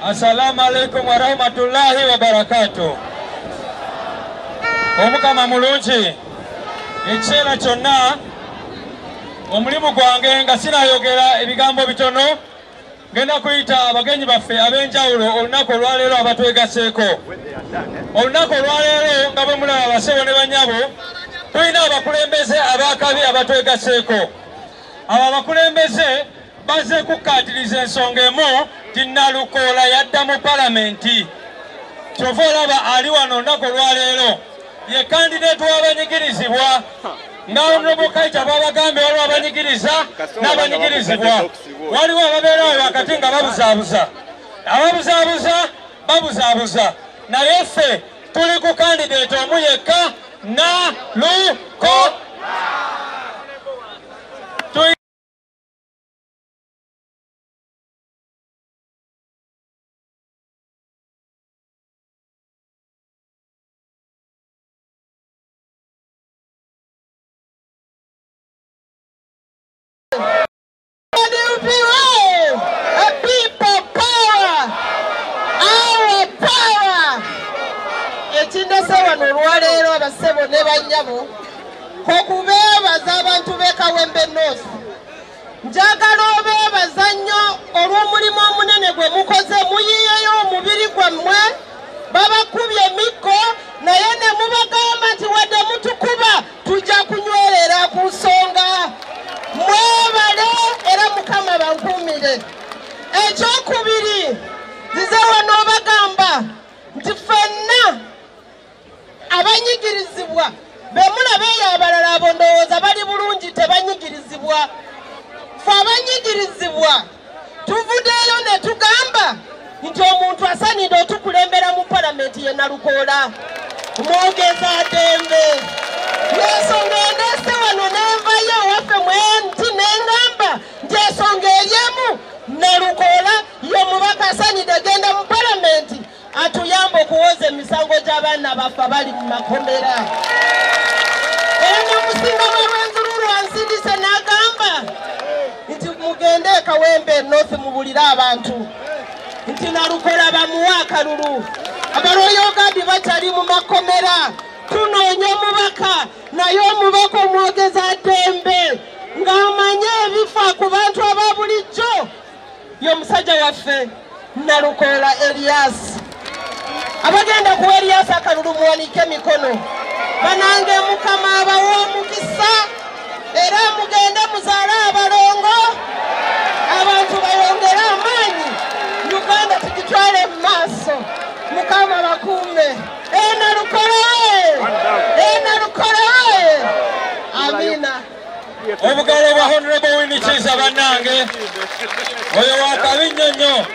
Assalamu alaikum wa rahmatullahi wa barakatuh. Omukama mulungi ekiseera kyonna omulimu gwange nga sinayogera ebigambo bitono ngenda kuyita abagenyi baffe ab'enjawulo olunaku olwaleero abatwegaseeko. Olunaku olwaleero nga bwe mulaba basebo ne banyabo tulina abakulembeze abakabi abatwegaseeko. Abo abakulembeze bazze kukkaatiriza ensonga emu ti Nalukoola yadda mu palamenti. Kyova olaba ali wano olunaku olwaleero ye kandideeti w'abanyigirizibwa nga Honorable Kaita babagambye waliwo abanyigiriza n'abanyigirizibwa. Waliwo ababeera awo wakati nga babuzaabuza. Ababuzaabuza babuzaabuza. Naye ffe tuli ku kandideeti omu yekka Nalukoola. Olwaleero abasebo ne banyabo okubeebaza abantu b'e Kawempe North. Njagala obeebaza nnyo olw'omulimu omunene gwe mukoze, muyiyeyo omubiri gwammwe, babakubye emikko naye ne mubagamba nti wadde mutukuba tujja kunywerera ku nsonga. Mwebale era Mukama bankuumire. Ekyokubiri nzize wano obagamba nti ffenna abanyigirizibwa bemulaba eyo abalala abo ndowooza bali bulungi tebanyigirizibwa. Ffe abanyigirizibwa tuvuddeyo ne tugamba nti omuntu asanidde otukulembera mu palamenti ye Nalukoola. Mwogeza ddembe. N'ensonga endeese wano n'envayo ewaffe nti n'engamba nti ensonga eryemu Nalukoola ye mubaka asanidde genda mu palamenti atuyamba okuwoza emisango gy'abaana baffe abali mu makomera. Era n'omusinga w'Olwenzululu ansindise n'agamba nti mugende e Kawempe North mubulire abantu nti Nalukoola bamuwa akalulu. Abalooyogadi bakyali mu makomera, tunoonya omubaka naye omubaka omwogeza ddembe ng'amanye ebifa ku bantu aba bulijjo y'omusajja waffe Nalukoola Elias. Abagenda kuwa Elias akalulu muwanike emikono. Banange Mukama abawa omukisa era mugende muzaale abalongo, abantu bayongere amaanyi, Uganda tugitwale mu maaso. Mukama bakuume. Nalukoola we. Amina. Obugalo bwa Honorable Winnie Kiza bannange oyo wakabi nnyo nnyo.